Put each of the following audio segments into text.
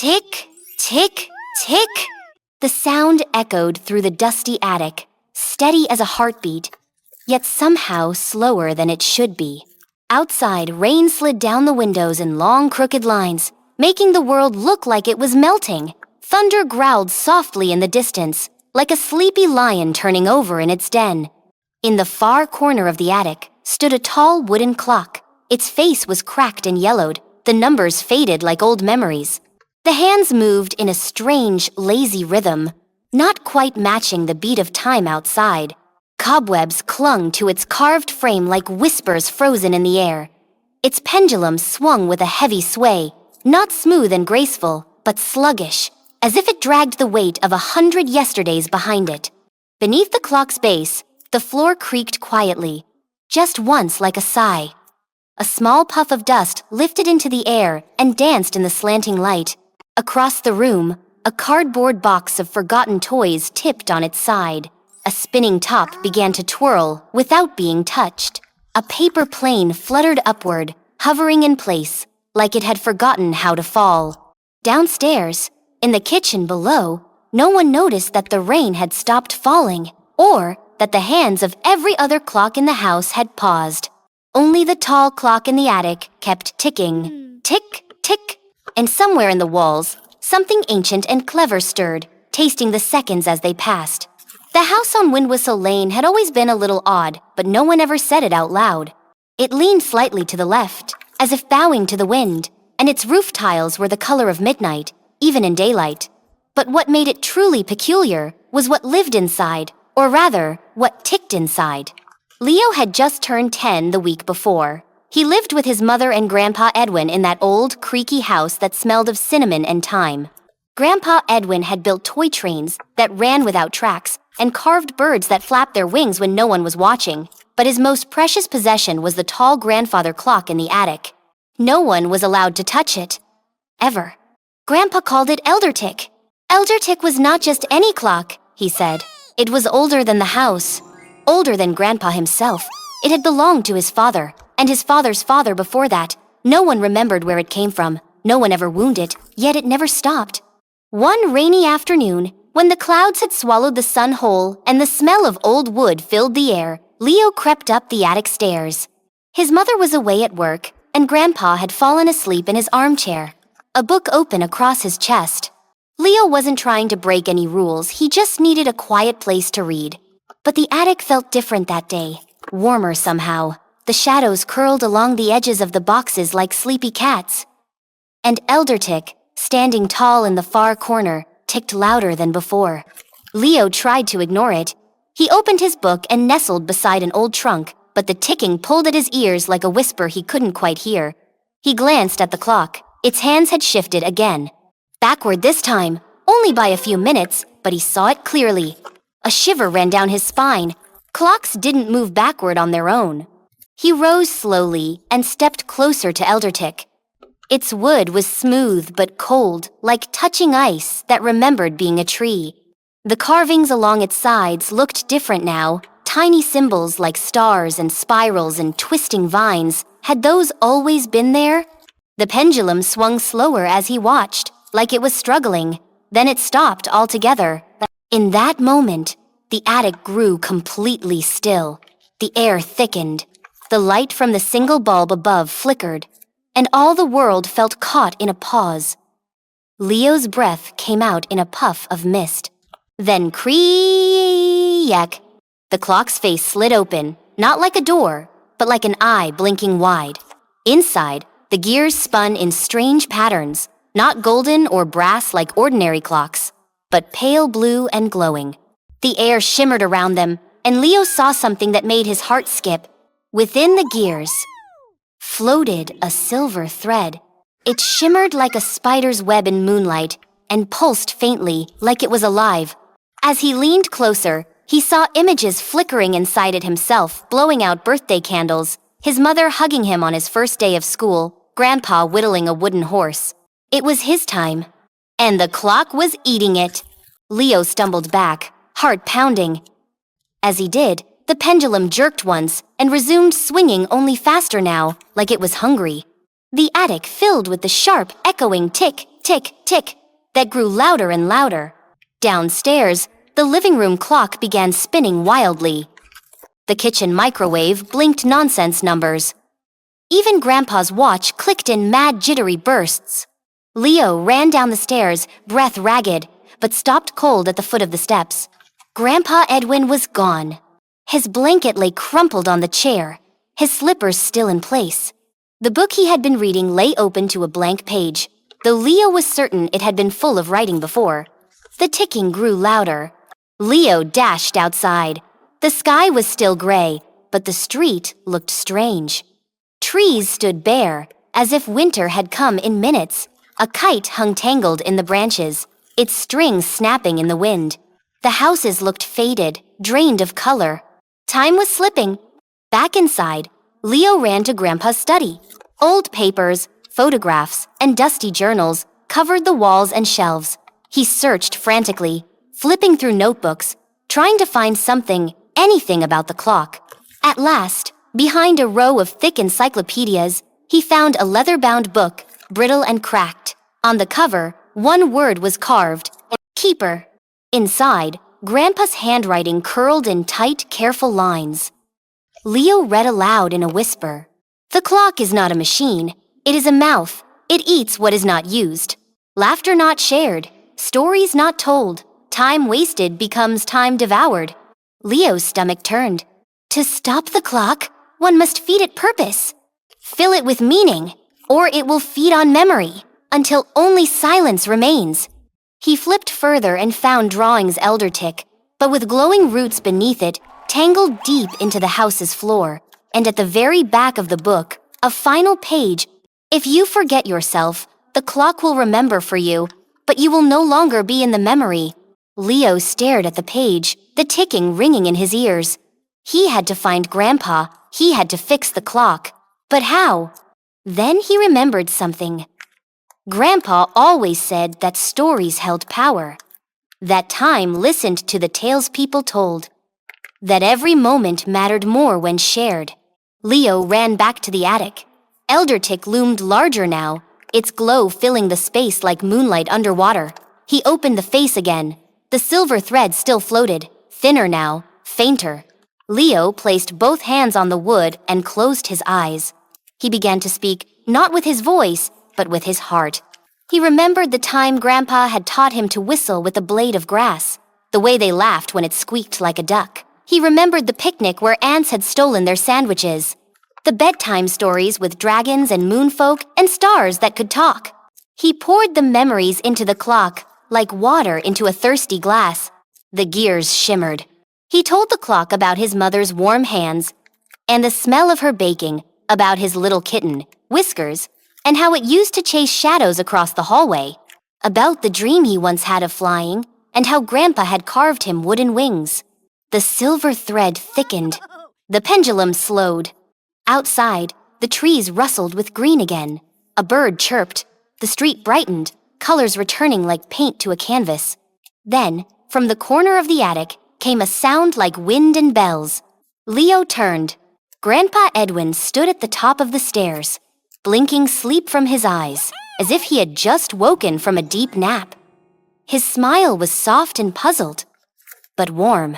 Tick, tick, tick. The sound echoed through the dusty attic, steady as a heartbeat, yet somehow slower than it should be. Outside, rain slid down the windows in long, crooked lines, making the world look like it was melting. Thunder growled softly in the distance, like a sleepy lion turning over in its den. In the far corner of the attic stood a tall wooden clock. Its face was cracked and yellowed, the numbers faded like old memories. The hands moved in a strange, lazy rhythm, not quite matching the beat of time outside. Cobwebs clung to its carved frame like whispers frozen in the air. Its pendulum swung with a heavy sway, not smooth and graceful, but sluggish, as if it dragged the weight of 100 yesterdays behind it. Beneath the clock's base, the floor creaked quietly, just once like a sigh. A small puff of dust lifted into the air and danced in the slanting light. Across the room, a cardboard box of forgotten toys tipped on its side. A spinning top began to twirl without being touched. A paper plane fluttered upward, hovering in place, like it had forgotten how to fall. Downstairs, in the kitchen below, no one noticed that the rain had stopped falling, or that the hands of every other clock in the house had paused. Only the tall clock in the attic kept ticking, tick, tick, and somewhere in the walls, something ancient and clever stirred, tasting the seconds as they passed. The house on Windwhistle Lane had always been a little odd, but no one ever said it out loud. It leaned slightly to the left, as if bowing to the wind, and its roof tiles were the color of midnight, even in daylight. But what made it truly peculiar was what lived inside, or rather, what ticked inside. Leo had just turned 10 the week before. He lived with his mother and Grandpa Edwin in that old, creaky house that smelled of cinnamon and thyme. Grandpa Edwin had built toy trains that ran without tracks and carved birds that flapped their wings when no one was watching, but his most precious possession was the tall grandfather clock in the attic. No one was allowed to touch it. Ever. Grandpa called it Eldertick. Eldertick was not just any clock, he said. It was older than the house. Older than Grandpa himself. It had belonged to his father, and his father's father before that. No one remembered where it came from. No one ever wound it, yet it never stopped. One rainy afternoon, when the clouds had swallowed the sun whole and the smell of old wood filled the air, Leo crept up the attic stairs. His mother was away at work, and Grandpa had fallen asleep in his armchair, a book open across his chest. Leo wasn't trying to break any rules, he just needed a quiet place to read. But the attic felt different that day, warmer somehow. The shadows curled along the edges of the boxes like sleepy cats. And Eldertick, standing tall in the far corner, ticked louder than before. Leo tried to ignore it. He opened his book and nestled beside an old trunk, but the ticking pulled at his ears like a whisper he couldn't quite hear. He glanced at the clock. Its hands had shifted again. Backward this time, only by a few minutes, but he saw it clearly. A shiver ran down his spine. Clocks didn't move backward on their own. He rose slowly and stepped closer to Eldertick. Its wood was smooth but cold, like touching ice that remembered being a tree. The carvings along its sides looked different now. Tiny symbols like stars and spirals and twisting vines. Had those always been there? The pendulum swung slower as he watched, like it was struggling. Then it stopped altogether. In that moment, the attic grew completely still. The air thickened. The light from the single bulb above flickered, and all the world felt caught in a pause. Leo's breath came out in a puff of mist. Then creak! The clock's face slid open, not like a door, but like an eye blinking wide. Inside, the gears spun in strange patterns, not golden or brass like ordinary clocks, but pale blue and glowing. The air shimmered around them, and Leo saw something that made his heart skip. Within the gears floated a silver thread. It shimmered like a spider's web in moonlight and pulsed faintly like it was alive. As he leaned closer, he saw images flickering inside it himself, blowing out birthday candles, his mother hugging him on his first day of school, Grandpa whittling a wooden horse. It was his time, and the clock was eating it. Leo stumbled back, heart pounding. As he did, the pendulum jerked once and resumed swinging only faster now, like it was hungry. The attic filled with the sharp, echoing tick, tick, tick, that grew louder and louder. Downstairs, the living room clock began spinning wildly. The kitchen microwave blinked nonsense numbers. Even Grandpa's watch clicked in mad jittery bursts. Leo ran down the stairs, breath ragged, but stopped cold at the foot of the steps. Grandpa Edwin was gone. His blanket lay crumpled on the chair, his slippers still in place. The book he had been reading lay open to a blank page, though Leo was certain it had been full of writing before. The ticking grew louder. Leo dashed outside. The sky was still gray, but the street looked strange. Trees stood bare, as if winter had come in minutes. A kite hung tangled in the branches, its strings snapping in the wind. The houses looked faded, drained of color. Time was slipping. Back inside, Leo ran to Grandpa's study. Old papers, photographs, and dusty journals covered the walls and shelves. He searched frantically, flipping through notebooks, trying to find something, anything about the clock. At last, behind a row of thick encyclopedias, he found a leather-bound book, brittle and cracked. On the cover, one word was carved, Keeper. Inside, Grandpa's handwriting curled in tight, careful lines. Leo read aloud in a whisper. The clock is not a machine. It is a mouth. It eats what is not used. Laughter not shared. Stories not told. Time wasted becomes time devoured. Leo's stomach turned. To stop the clock, one must feed it purpose. Fill it with meaning, or it will feed on memory, until only silence remains. He flipped further and found drawings Eldertick, but with glowing roots beneath it, tangled deep into the house's floor, and at the very back of the book, a final page. If you forget yourself, the clock will remember for you, but you will no longer be in the memory. Leo stared at the page, the ticking ringing in his ears. He had to find Grandpa. He had to fix the clock. But how? Then he remembered something. Grandpa always said that stories held power, that time listened to the tales people told, that every moment mattered more when shared. Leo ran back to the attic. Eldertick loomed larger now, its glow filling the space like moonlight underwater. He opened the face again. The silver thread still floated, thinner now, fainter. Leo placed both hands on the wood and closed his eyes. He began to speak, not with his voice, but with his heart. He remembered the time Grandpa had taught him to whistle with a blade of grass, the way they laughed when it squeaked like a duck. He remembered the picnic where ants had stolen their sandwiches, the bedtime stories with dragons and moonfolk and stars that could talk. He poured the memories into the clock, like water into a thirsty glass. The gears shimmered. He told the clock about his mother's warm hands and the smell of her baking, about his little kitten, Whiskers, and how it used to chase shadows across the hallway, about the dream he once had of flying, and how Grandpa had carved him wooden wings. The silver thread thickened. The pendulum slowed. Outside, the trees rustled with green again. A bird chirped. The street brightened, colors returning like paint to a canvas. Then, from the corner of the attic, came a sound like wind and bells. Leo turned. Grandpa Edwin stood at the top of the stairs, blinking sleep from his eyes, as if he had just woken from a deep nap. His smile was soft and puzzled, but warm.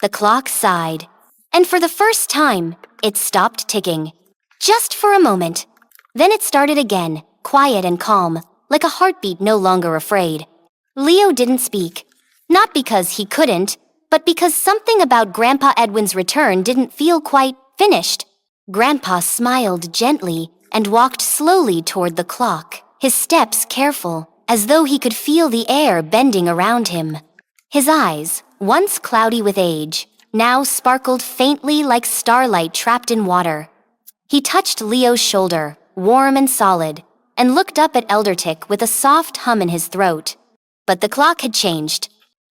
The clock sighed, and for the first time, it stopped ticking. Just for a moment. Then it started again, quiet and calm, like a heartbeat no longer afraid. Leo didn't speak, not because he couldn't, but because something about Grandpa Edwin's return didn't feel quite finished. Grandpa smiled gently and walked slowly toward the clock, his steps careful, as though he could feel the air bending around him. His eyes, once cloudy with age, now sparkled faintly like starlight trapped in water. He touched Leo's shoulder, warm and solid, and looked up at Eldertick with a soft hum in his throat. But the clock had changed.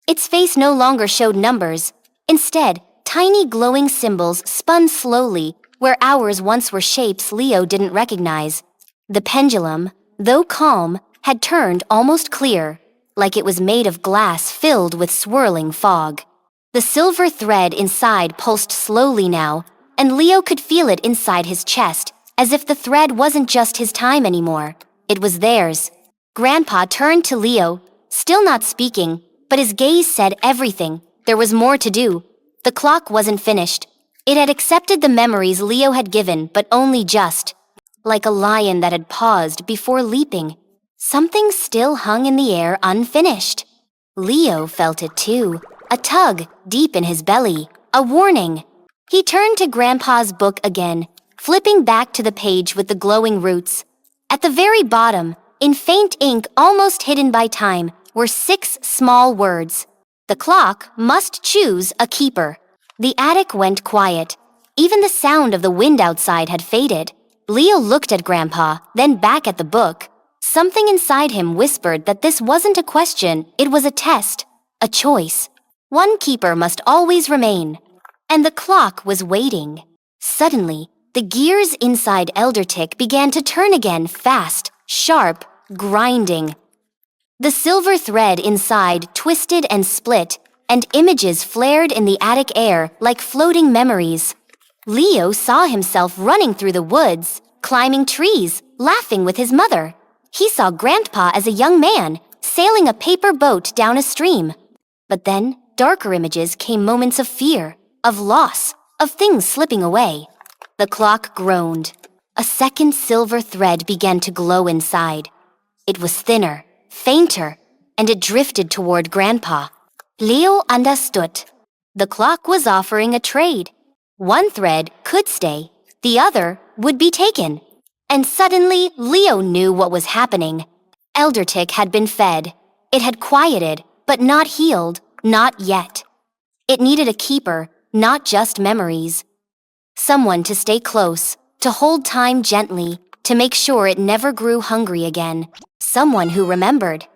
Its face no longer showed numbers. Instead, tiny glowing symbols spun slowly where hours once were shapes Leo didn't recognize. The pendulum, though calm, had turned almost clear, like it was made of glass filled with swirling fog. The silver thread inside pulsed slowly now, and Leo could feel it inside his chest, as if the thread wasn't just his time anymore. It was theirs. Grandpa turned to Leo, still not speaking, but his gaze said everything. There was more to do. The clock wasn't finished. It had accepted the memories Leo had given, but only just. Like a lion that had paused before leaping. Something still hung in the air unfinished. Leo felt it too. A tug deep in his belly. A warning. He turned to Grandpa's book again, flipping back to the page with the glowing roots. At the very bottom, in faint ink almost hidden by time, were 6 small words. The clock must choose a keeper. The attic went quiet. Even the sound of the wind outside had faded. Leo looked at Grandpa, then back at the book. Something inside him whispered that this wasn't a question, it was a test, a choice. One keeper must always remain. And the clock was waiting. Suddenly, the gears inside Eldertick began to turn again, fast, sharp, grinding. The silver thread inside twisted and split, and images flared in the attic air like floating memories. Leo saw himself running through the woods, climbing trees, laughing with his mother. He saw Grandpa as a young man, sailing a paper boat down a stream. But then, darker images came, moments of fear, of loss, of things slipping away. The clock groaned. A second silver thread began to glow inside. It was thinner, fainter, and it drifted toward Grandpa. Leo understood. The clock was offering a trade. One thread could stay, the other would be taken. And suddenly, Leo knew what was happening. Eldertick had been fed. It had quieted, but not healed, not yet. It needed a keeper, not just memories. Someone to stay close, to hold time gently, to make sure it never grew hungry again. Someone who remembered.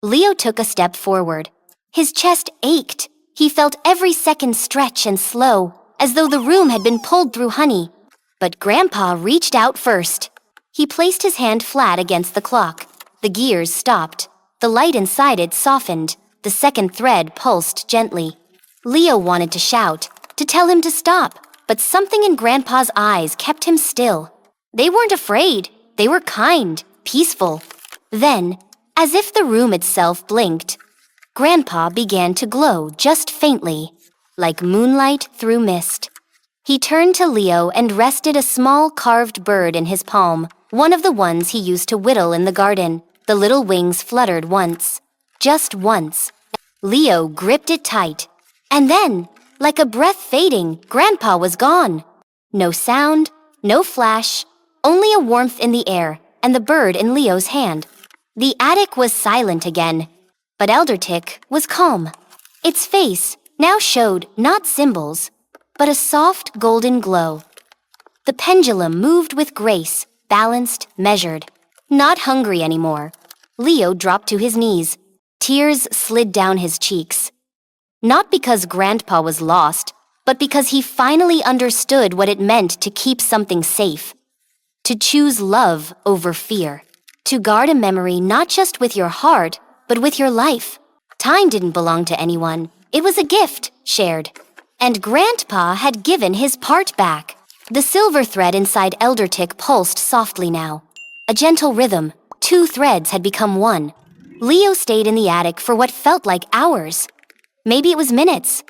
Leo took a step forward. His chest ached. He felt every second stretch and slow, as though the room had been pulled through honey. But Grandpa reached out first. He placed his hand flat against the clock. The gears stopped. The light inside it softened. The second thread pulsed gently. Leo wanted to shout, to tell him to stop, but something in Grandpa's eyes kept him still. They weren't afraid. They were kind, peaceful. Then, as if the room itself blinked, Grandpa began to glow just faintly, like moonlight through mist. He turned to Leo and rested a small carved bird in his palm, one of the ones he used to whittle in the garden. The little wings fluttered once, just once. Leo gripped it tight. And then, like a breath fading, Grandpa was gone. No sound, no flash, only a warmth in the air and the bird in Leo's hand. The attic was silent again, but Eldertick was calm. Its face now showed not symbols, but a soft golden glow. The pendulum moved with grace, balanced, measured. Not hungry anymore. Leo dropped to his knees. Tears slid down his cheeks. Not because Grandpa was lost, but because he finally understood what it meant to keep something safe. To choose love over fear. To guard a memory not just with your heart, but with your life. Time didn't belong to anyone. It was a gift, shared. And Grandpa had given his part back. The silver thread inside Eldertick pulsed softly now. A gentle rhythm. 2 threads had become one. Leo stayed in the attic for what felt like hours. Maybe it was minutes.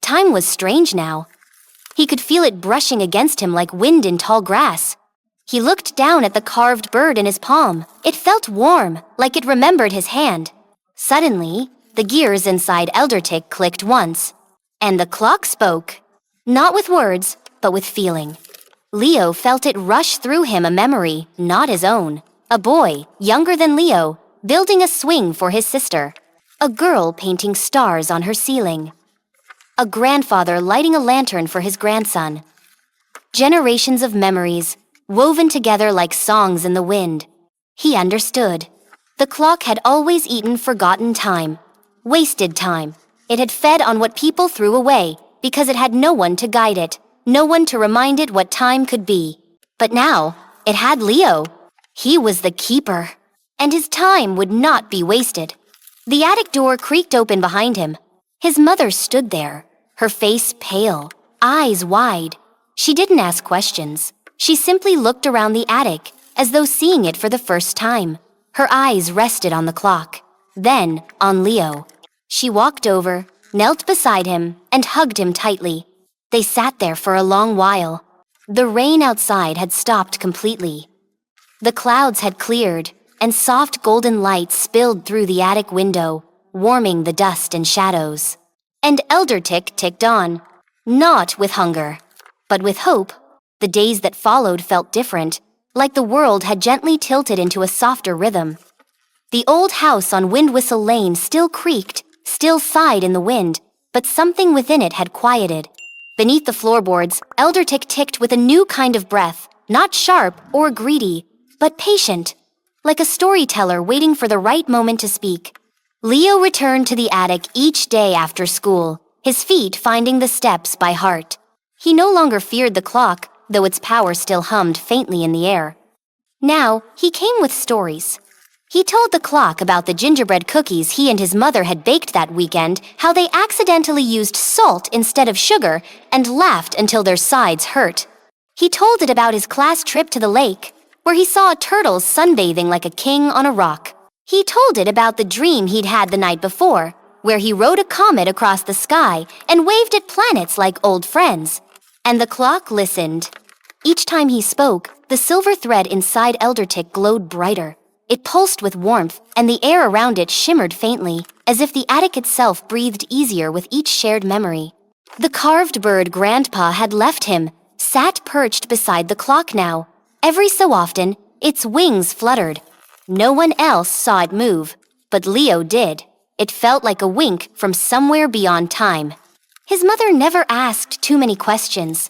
Time was strange now. He could feel it brushing against him like wind in tall grass. He looked down at the carved bird in his palm. It felt warm, like it remembered his hand. Suddenly, the gears inside Eldertick clicked once. And the clock spoke. Not with words, but with feeling. Leo felt it rush through him, a memory, not his own. A boy, younger than Leo, building a swing for his sister. A girl painting stars on her ceiling. A grandfather lighting a lantern for his grandson. Generations of memories, woven together like songs in the wind. He understood. The clock had always eaten forgotten time. Wasted time. It had fed on what people threw away, because it had no one to guide it, no one to remind it what time could be. But now, it had Leo. He was the keeper. And his time would not be wasted. The attic door creaked open behind him. His mother stood there, her face pale, eyes wide. She didn't ask questions. She simply looked around the attic, as though seeing it for the first time. Her eyes rested on the clock, then on Leo. She walked over, knelt beside him, and hugged him tightly. They sat there for a long while. The rain outside had stopped completely. The clouds had cleared, and soft golden light spilled through the attic window, warming the dust and shadows. And Elder Tick ticked on, not with hunger, but with hope. The days that followed felt different, like the world had gently tilted into a softer rhythm. The old house on Windwhistle Lane still creaked, still sighed in the wind, but something within it had quieted. Beneath the floorboards, Elder Tick ticked with a new kind of breath, not sharp or greedy, but patient, like a storyteller waiting for the right moment to speak. Leo returned to the attic each day after school, his feet finding the steps by heart. He no longer feared the clock, though its power still hummed faintly in the air. Now, he came with stories. He told the clock about the gingerbread cookies he and his mother had baked that weekend, how they accidentally used salt instead of sugar, and laughed until their sides hurt. He told it about his class trip to the lake, where he saw turtles sunbathing like a king on a rock. He told it about the dream he'd had the night before, where he rode a comet across the sky and waved at planets like old friends. And the clock listened. Each time he spoke, the silver thread inside Elder Tick glowed brighter. It pulsed with warmth, and the air around it shimmered faintly, as if the attic itself breathed easier with each shared memory. The carved bird Grandpa had left him sat perched beside the clock now. Every so often, its wings fluttered. No one else saw it move, but Leo did. It felt like a wink from somewhere beyond time. His mother never asked too many questions.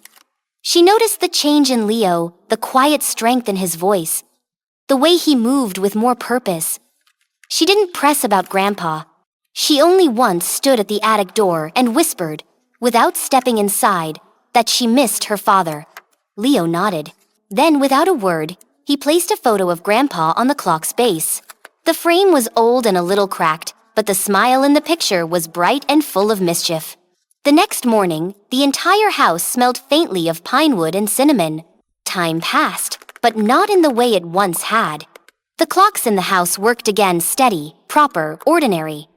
She noticed the change in Leo, the quiet strength in his voice, the way he moved with more purpose. She didn't press about Grandpa. She only once stood at the attic door and whispered, without stepping inside, that she missed her father. Leo nodded. Then, without a word, he placed a photo of Grandpa on the clock's base. The frame was old and a little cracked, but the smile in the picture was bright and full of mischief. The next morning, the entire house smelled faintly of pine wood and cinnamon. Time passed, but not in the way it once had. The clocks in the house worked again, steady, proper, ordinary.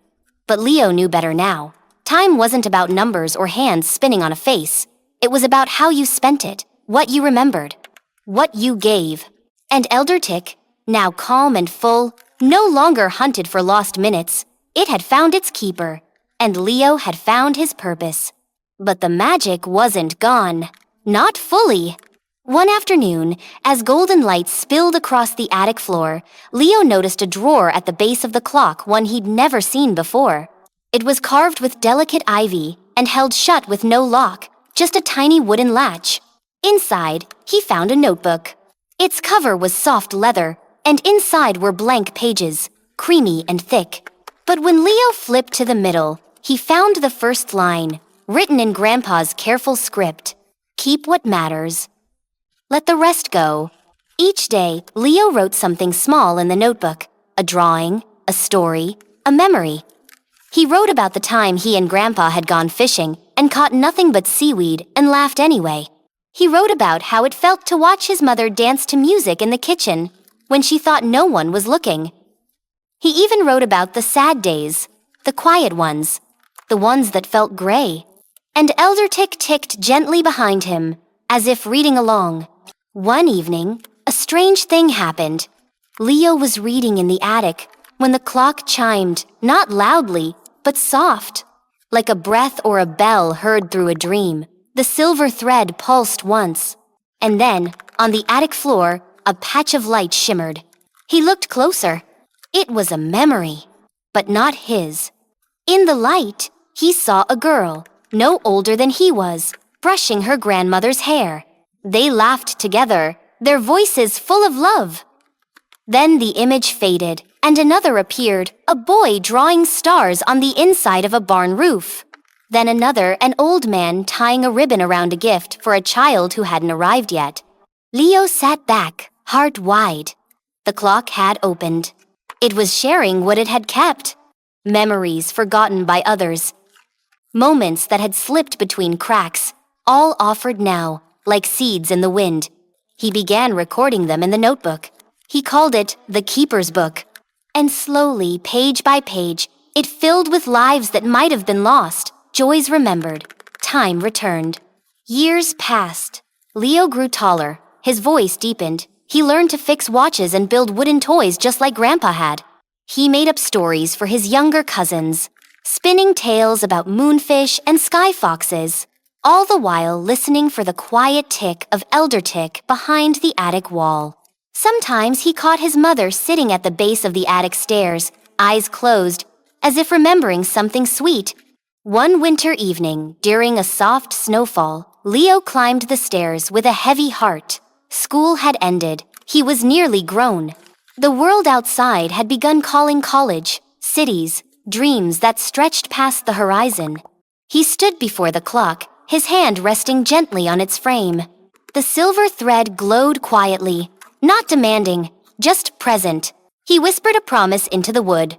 But Leo knew better now. Time wasn't about numbers or hands spinning on a face. It was about how you spent it, what you remembered, what you gave. And Elder Tick, now calm and full, no longer hunted for lost minutes. It had found its keeper, and Leo had found his purpose. But the magic wasn't gone. Not fully. One afternoon, as golden light spilled across the attic floor, Leo noticed a drawer at the base of the clock, one he'd never seen before. It was carved with delicate ivy and held shut with no lock, just a tiny wooden latch. Inside, he found a notebook. Its cover was soft leather, and inside were blank pages, creamy and thick. But when Leo flipped to the middle, he found the first line, written in Grandpa's careful script. Keep what matters. Let the rest go. Each day, Leo wrote something small in the notebook, a drawing, a story, a memory. He wrote about the time he and Grandpa had gone fishing and caught nothing but seaweed and laughed anyway. He wrote about how it felt to watch his mother dance to music in the kitchen when she thought no one was looking. He even wrote about the sad days, the quiet ones, the ones that felt gray. And Elder Tick ticked gently behind him, as if reading along. One evening, a strange thing happened. Leo was reading in the attic when the clock chimed, not loudly, but soft, like a breath or a bell heard through a dream. The silver thread pulsed once, and then, on the attic floor, a patch of light shimmered. He looked closer. It was a memory, but not his. In the light, he saw a girl, no older than he was, brushing her grandmother's hair. They laughed together, their voices full of love. Then the image faded, and another appeared, a boy drawing stars on the inside of a barn roof. Then another, an old man tying a ribbon around a gift for a child who hadn't arrived yet. Leo sat back, heart wide. The clock had opened. It was sharing what it had kept. Memories forgotten by others. Moments that had slipped between cracks, all offered now, like seeds in the wind. He began recording them in the notebook. He called it the Keeper's Book. And slowly, page by page, it filled with lives that might have been lost, joys remembered, time returned. Years passed. Leo grew taller, his voice deepened. He learned to fix watches and build wooden toys just like Grandpa had. He made up stories for his younger cousins, spinning tales about moonfish and sky foxes, all the while listening for the quiet tick of elder tick behind the attic wall. Sometimes he caught his mother sitting at the base of the attic stairs, eyes closed, as if remembering something sweet. One winter evening, during a soft snowfall, Leo climbed the stairs with a heavy heart. School had ended. He was nearly grown. The world outside had begun calling college, cities, dreams that stretched past the horizon. He stood before the clock, his hand resting gently on its frame. The silver thread glowed quietly, not demanding, just present. He whispered a promise into the wood,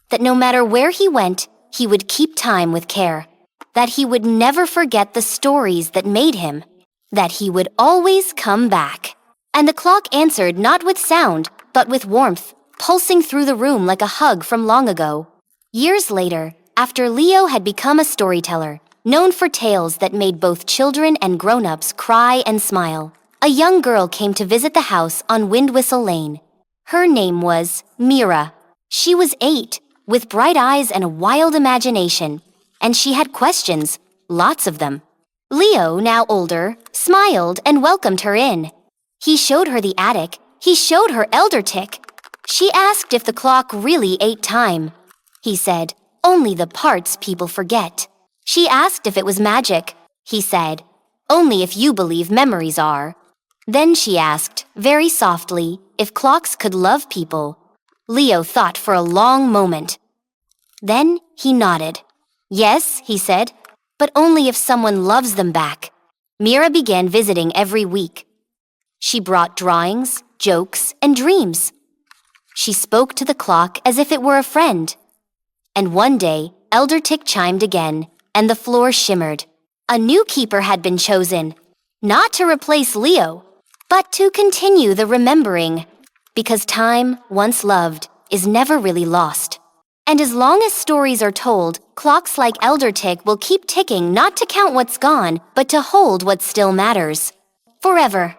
that no matter where he went, he would keep time with care, that he would never forget the stories that made him, that he would always come back. And the clock answered not with sound, but with warmth, pulsing through the room like a hug from long ago. Years later, after Leo had become a storyteller, known for tales that made both children and grown-ups cry and smile, a young girl came to visit the house on Windwhistle Lane. Her name was Mira. She was 8, with bright eyes and a wild imagination, and she had questions, lots of them. Leo, now older, smiled and welcomed her in. He showed her the attic. He showed her elder tick. She asked if the clock really ate time. He said, only the parts people forget. She asked if it was magic. He said, only if you believe memories are. Then she asked, very softly, if clocks could love people. Leo thought for a long moment. Then he nodded. Yes, he said, but only if someone loves them back. Mira began visiting every week. She brought drawings, jokes, and dreams. She spoke to the clock as if it were a friend. And one day, Elder Tick chimed again, and the floor shimmered. A new keeper had been chosen, not to replace Leo, but to continue the remembering, because time, once loved, is never really lost. And as long as stories are told, clocks like Elder Tick will keep ticking not to count what's gone, but to hold what still matters. Forever.